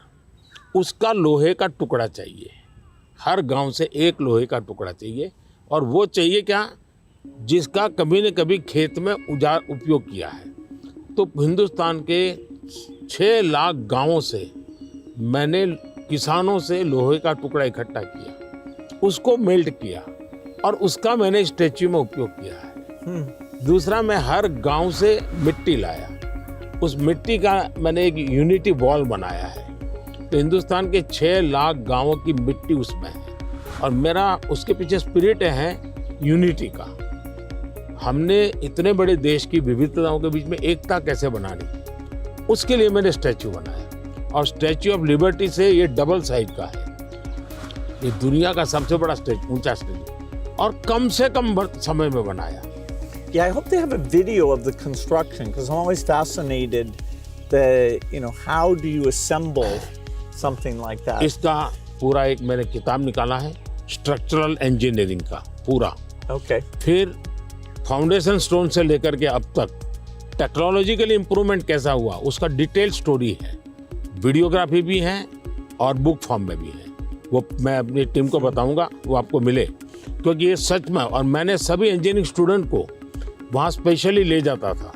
उसका लोहे का टुकड़ा चाहिए। हर गांव से एक लोहे का टुकड़ा चाहिए, और वो चाहिए क्या, जिसका कभी न कभी खेत में औजार उपयोग किया है। तो हिंदुस्तान के 6 लाख गांवों से मैंने किसानों से लोहे का टुकड़ा इकट्ठा किया, उसको मेल्ट किया और उसका मैंने स्टैच्यू में उपयोग किया है। दूसरा, मैं हर गांव से मिट्टी लाया, उस मिट्टी का मैंने एक यूनिटी वॉल बनाया है। तो हिंदुस्तान के 6 लाख गांवों की मिट्टी उसमें है, और मेरा उसके पीछे स्पिरिट है यूनिटी का। हमने इतने बड़े देश की विविधताओं के बीच में एकता कैसे बनानी, उसके लिए मैंने स्टैच्यू बनाया। और स्टैच्यू ऑफ लिबर्टी से ये डबल साइज का है, ये दुनिया का सबसे बड़ा ऊंचा स्टैच्यू, और कम से कम समय में बनाया। Yeah, I hope they have a video of the construction because I'm always fascinated how do you assemble something like that? इसका पूरा एक मैंने किताब निकाला है स्ट्रक्चरल इंजीनियरिंग का पूरा। Okay. फिर फाउंडेशन स्टोन से लेकर के अब तक टेक्नोलॉजिकल इम्प्रूवमेंट कैसा हुआ उसका डिटेल स्टोरी है, वीडियोग्राफी भी है और बुक फॉर्म में भी है। वो मैं अपनी टीम को बताऊंगा, वो आपको मिले, क्योंकि ये सच में, और मैंने सभी इंजीनियरिंग स्टूडेंट को वहाँ स्पेशली ले जाता था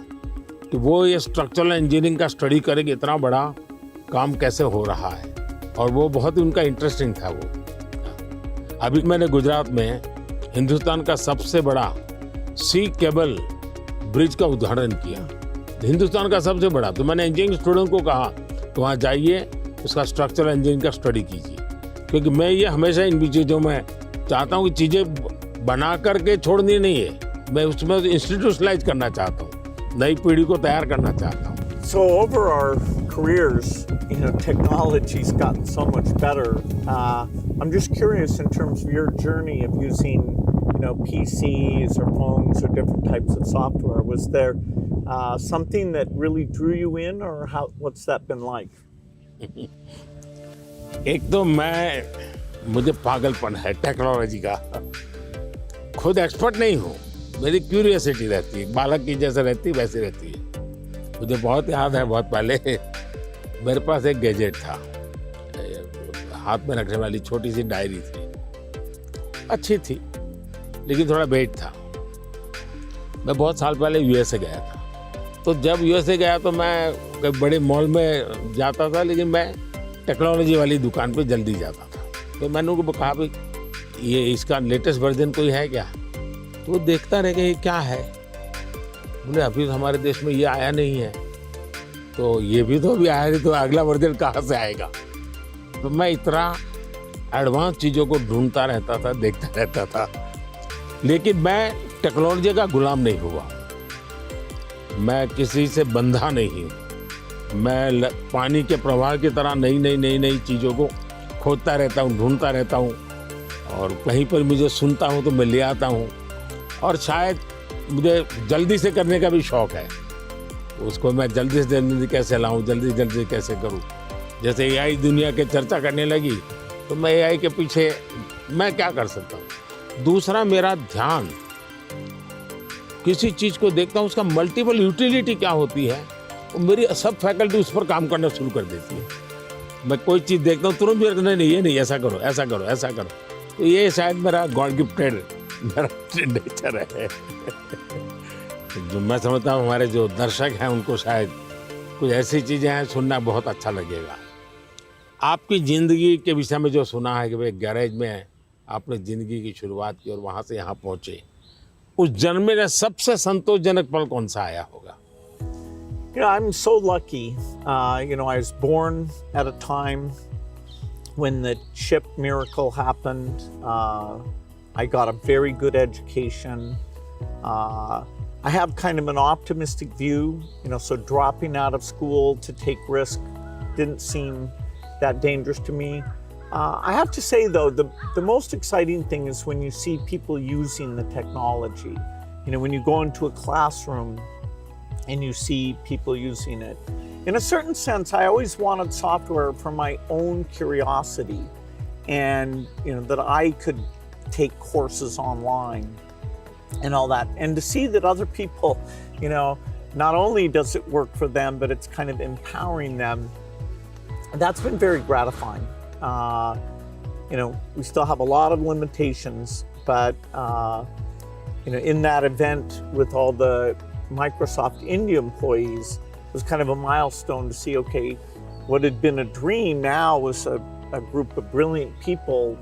कि वो ये स्ट्रक्चरल इंजीनियरिंग का स्टडी करें कि इतना बड़ा काम कैसे हो रहा है, और वो बहुत ही उनका इंटरेस्टिंग था। वो अभी मैंने गुजरात में हिंदुस्तान का सबसे बड़ा सी केबल ब्रिज का उद्घाटन किया, हिंदुस्तान का सबसे बड़ा। तो मैंने इंजीनियरिंग स्टूडेंट को कहा तो वहाँ जाइए, उसका स्ट्रक्चरल इंजीनियरिंग का स्टडी कीजिए, क्योंकि मैं ये हमेशा इन चीज़ों में चाहता हूँ कि चीज़ें बना करके छोड़नी नहीं है, मैं उसमें इंस्टीट्यूशनलाइज करना चाहता हूँ, नई पीढ़ी को तैयार करना चाहता हूँ। So over our careers, technology's gotten so much better. I'm just curious in terms of your journey of using, PCs or phones or different types of software. Was there something that really drew you in, or what's that been like? एक तो मुझे पागलपन है technology का, खुद expert नहीं हूँ, मेरी क्यूरियोसिटी रहती है, बालक की जैसे रहती है वैसी रहती है। मुझे बहुत याद है, बहुत पहले मेरे पास एक गैजेट था, हाथ में रखने वाली छोटी सी डायरी थी, अच्छी थी लेकिन थोड़ा वेट था। मैं बहुत साल पहले यूएसए गया था, तो जब यूएसए गया तो मैं बड़े मॉल में जाता था, लेकिन मैं टेक्नोलॉजी वाली दुकान पे जल्दी जाता था। तो मैंने उनको कहा भाई ये इसका लेटेस्ट वर्जन कोई है क्या? तो वो देखता रह गया ये क्या है, बोले अभी तो हमारे देश में ये आया नहीं है, तो ये भी तो अभी आया नहीं, तो अगला वर्जन कहाँ से आएगा? तो मैं इतना एडवांस चीज़ों को ढूंढता रहता था, देखता रहता था, लेकिन मैं टेक्नोलॉजी का गुलाम नहीं हुआ, मैं किसी से बंधा नहीं हूँ। मैं पानी के प्रवाह की तरह नई चीज़ों को खोजता रहता हूँ, ढूंढता रहता हूँ, और कहीं पर मुझे सुनता हूँ तो मैं ले आता हूँ, और शायद मुझे जल्दी से करने का भी शौक़ है, उसको मैं जल्दी से जल्दी कैसे लाऊं, जल्दी कैसे करूं। जैसे एआई दुनिया के चर्चा करने लगी तो मैं एआई के पीछे मैं क्या कर सकता हूं। दूसरा, मेरा ध्यान किसी चीज़ को देखता हूं, उसका मल्टीपल यूटिलिटी क्या होती है, और मेरी सब फैकल्टी उस पर काम करना शुरू कर देती है। मैं कोई चीज़ देखता हूँ तुरंत मेरे नहीं, ये नहीं, ऐसा करो, ऐसा करो, ऐसा करो। तो ये शायद मेरा गॉड गिफ्टेड मेरा नेचर है। जो मैं समझता हूँ हमारे जो दर्शक हैं उनको शायद कुछ ऐसी चीज़ें हैं सुनना बहुत अच्छा लगेगा। आपकी ज़िंदगी के विषय में जो सुना है कि भाई गैरेज में आपने ज़िंदगी की शुरुआत की और वहाँ से यहाँ पहुँचे, उस जन्म में सबसे संतोषजनक पल कौन सा आया होगा? I'm so lucky. I was born at a time when the chip miracle happened. I got a very good education. I have kind of an optimistic view, so dropping out of school to take risk didn't seem that dangerous to me. I have to say, though, the most exciting thing is when you see people using the technology. When you go into a classroom and you see people using it. In a certain sense, I always wanted software for my own curiosity, and that I could take courses online and all that, and to see that other people, not only does it work for them, but it's kind of empowering them. That's been very gratifying. We still have a lot of limitations, but in that event with all the Microsoft India employees, it was kind of a milestone to see, okay, what had been a dream now was a group of brilliant people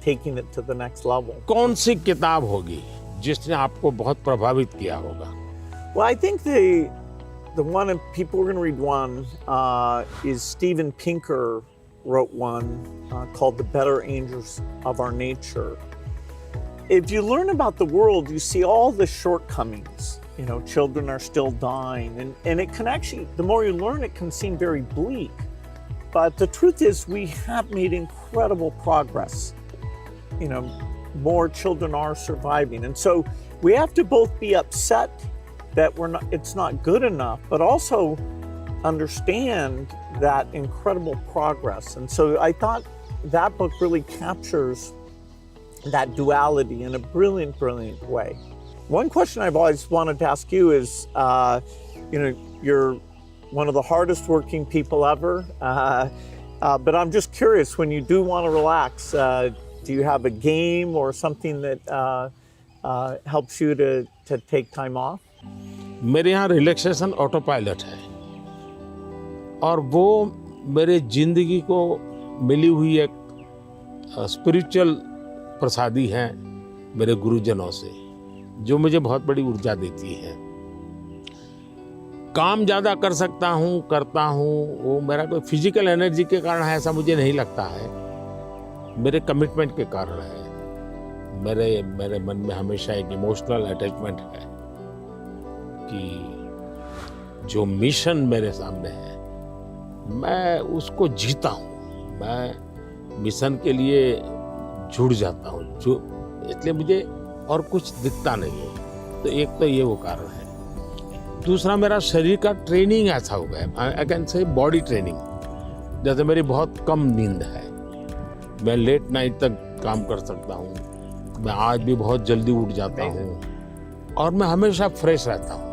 taking it to the next level. कौन सी किताब होगी जिसने आपको बहुत प्रभावित किया होगा? Well, I think the one, and people are going to read one, is Steven Pinker wrote one called The Better Angels of Our Nature. If you learn about the world, you see all the shortcomings. Children are still dying, and it can actually, the more you learn, it can seem very bleak. But the truth is, we have made incredible progress. more children are surviving. And so we have to both be upset that it's not good enough, but also understand that incredible progress. And so I thought that book really captures that duality in a brilliant, brilliant way. One question I've always wanted to ask you is, you're one of the hardest working people ever, but I'm just curious, when you do want to relax, do you have a game or something that helps you to take time off? मेरे यहाँ relaxation auto pilot है और वो मेरे जिंदगी को मिली हुई एक स्पिरिचुअल प्रसादी है मेरे गुरुजनों से, जो मुझे बहुत बड़ी ऊर्जा देती है। काम ज़्यादा कर सकता हूँ, करता हूँ, वो मेरा कोई फिजिकल एनर्जी के कारण है ऐसा मुझे नहीं लगता है, मेरे कमिटमेंट के कारण है। मेरे मन में हमेशा एक इमोशनल अटैचमेंट है कि जो मिशन मेरे सामने है मैं उसको जीता हूँ, मैं मिशन के लिए जुड़ जाता हूँ, इसलिए मुझे और कुछ दिखता नहीं है। तो एक तो ये वो कारण है। दूसरा, मेरा शरीर का ट्रेनिंग ऐसा हो गया, I can say body training. जैसे मेरी बहुत कम नींद है, मैं लेट नाइट तक काम कर सकता हूँ, मैं आज भी बहुत जल्दी उठ जाता हूँ और मैं हमेशा फ्रेश रहता हूँ।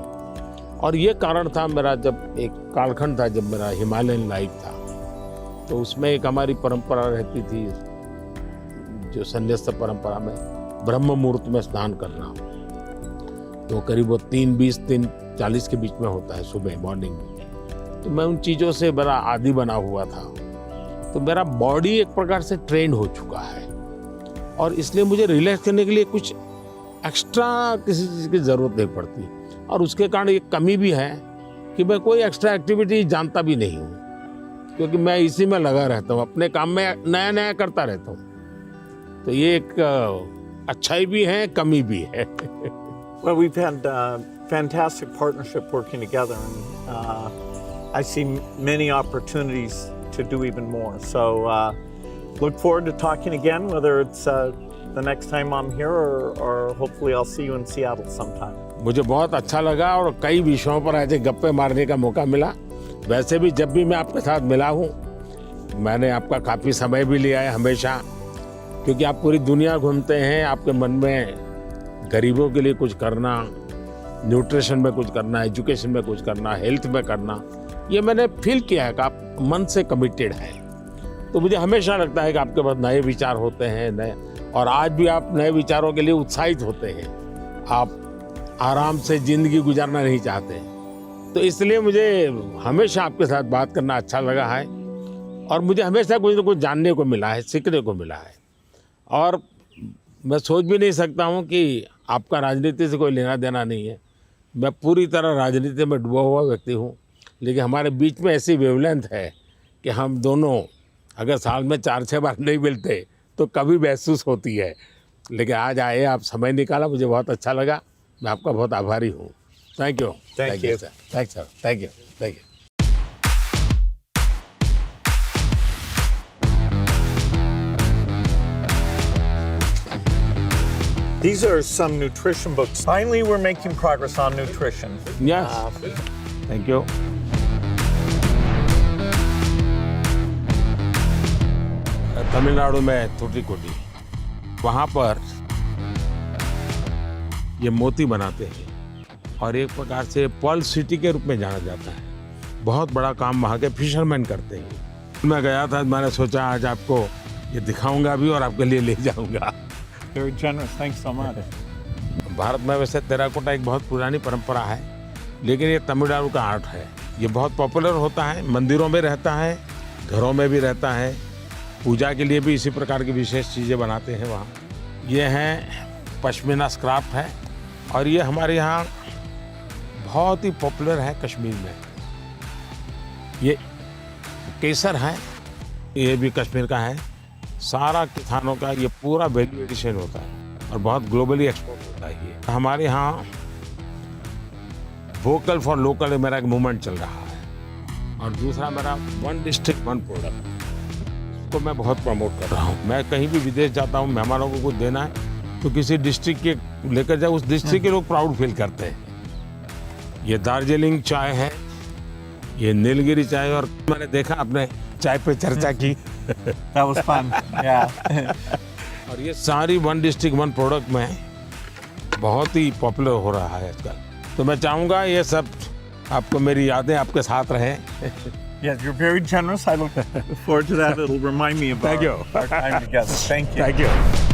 और ये कारण था मेरा, जब एक कालखंड था जब मेरा हिमालयन लाइफ था, तो उसमें एक हमारी परंपरा रहती थी, जो संन्यास्त परंपरा में ब्रह्म मुहूर्त में स्नान करना, तो करीब वो 3:20 3:40 के बीच में होता है सुबह मॉर्निंग में। तो मैं उन चीज़ों से बड़ा आदी बना हुआ था, तो मेरा बॉडी एक प्रकार से ट्रेन हो चुका है और इसलिए मुझे रिलैक्स करने के लिए कुछ एक्स्ट्रा किसी चीज़ की ज़रूरत नहीं पड़ती। और उसके कारण एक कमी भी है कि मैं कोई एक्स्ट्रा एक्टिविटी जानता भी नहीं हूँ, क्योंकि मैं इसी में लगा रहता हूँ, अपने काम में नया नया करता रहता हूँ। तो ये एक अच्छाई भी है, कमी भी है। Well, we've had fantastic partnership working together, and I see many opportunities to do even more. So look forward to talking again, whether it's the next time I'm here or hopefully I'll see you in Seattle sometime. मुझे बहुत अच्छा लगा और कई विषयों पर ऐसे गप्पे मारने का मौका मिला। वैसे भी जब भी मैं आपके साथ मिला हूँ, मैंने आपका काफ़ी समय भी लिया है हमेशा, क्योंकि आप पूरी दुनिया घूमते हैं, आपके मन में गरीबों के लिए कुछ करना, न्यूट्रिशन में कुछ करना, एजुकेशन में कुछ करना, हेल्थ में करना, ये मैंने फील किया है कि आप मन से कमिटेड हैं। तो मुझे हमेशा लगता है कि आपके पास नए विचार होते हैं, नए, और आज भी आप नए विचारों के लिए उत्साहित होते हैं। आप आराम से ज़िंदगी गुजारना नहीं चाहते, तो इसलिए मुझे हमेशा आपके साथ बात करना अच्छा लगा है और मुझे हमेशा कुछ न कुछ जानने को मिला है, सीखने को मिला है। और मैं सोच भी नहीं सकता हूँ कि आपका राजनीति से कोई लेना देना नहीं है। मैं पूरी तरह राजनीति में डूबा हुआ व्यक्ति हूँ, लेकिन हमारे बीच में ऐसी वेवलेंथ है कि हम दोनों अगर साल में 4-6 बार नहीं मिलते तो कभी महसूस होती है। लेकिन आज आए, आप समय निकाला, मुझे बहुत अच्छा लगा। मैं आपका बहुत आभारी हूँ। Thank you. Thank you. Sir. Thank sir. Thank you. Thank you. These are some nutrition books. Finally, we're making progress on nutrition. Yes. Thank you. Tamil Nadu में थूटिकोटी, वहाँ पर ये मोती बनाते हैं और एक प्रकार से पर्ल सिटी के रूप में जाना जाता है। बहुत बड़ा काम वहाँ के फिशरमैन करते हैं। मैं गया था, मैंने सोचा आज आपको ये दिखाऊंगा भी और आपके लिए ले जाऊंगा। Very generous. Thanks so much. Bharat में वैसे टेराकोटा एक बहुत पुरानी परंपरा है, लेकिन ये तमिलनाडु का आर्ट है। ये बहुत पॉपुलर होता है, मंदिरों में रहता है, घरों में भी रहता है, पूजा के लिए भी इसी प्रकार की विशेष चीज़ें बनाते हैं वहाँ। ये हैं पश्मीना स्क्राफ्ट है और ये हमारे यहाँ बहुत ही पॉपुलर है कश्मीर में। ये केसर है, ये भी कश्मीर का है। सारा किसानों का ये पूरा वैल्यू एडिशन होता है और बहुत ग्लोबली एक्सपोर्ट होता है। ये हमारे यहाँ वोकल फॉर लोकल मेरा एक मूवमेंट चल रहा है और दूसरा मेरा 1 डिस्ट्रिक्ट 1 प्रोडक्ट, इसको मैं बहुत प्रमोट कर रहा हूँ। मैं कहीं भी विदेश जाता हूँ, मेहमानों को कुछ देना है तो किसी डिस्ट्रिक्ट के लेकर जाओ, उस डिस्ट्रिक्ट के लोग प्राउड फील करते हैं। ये दार्जिलिंग चाय है, ये नीलगिरी चाय, और मैंने देखा आपने चाय पे चर्चा की। That was fun. Yeah. और ये सारी वन डिस्ट्रिक्ट वन प्रोडक्ट में बहुत ही पॉपुलर हो रहा है आजकल। तो मैं चाहूँगा ये सब आपको, मेरी यादें आपके साथ रहें। Yes, you're very generous. I look forward to that. It'll remind me of Thank you. our time together. Thank you. Thank you.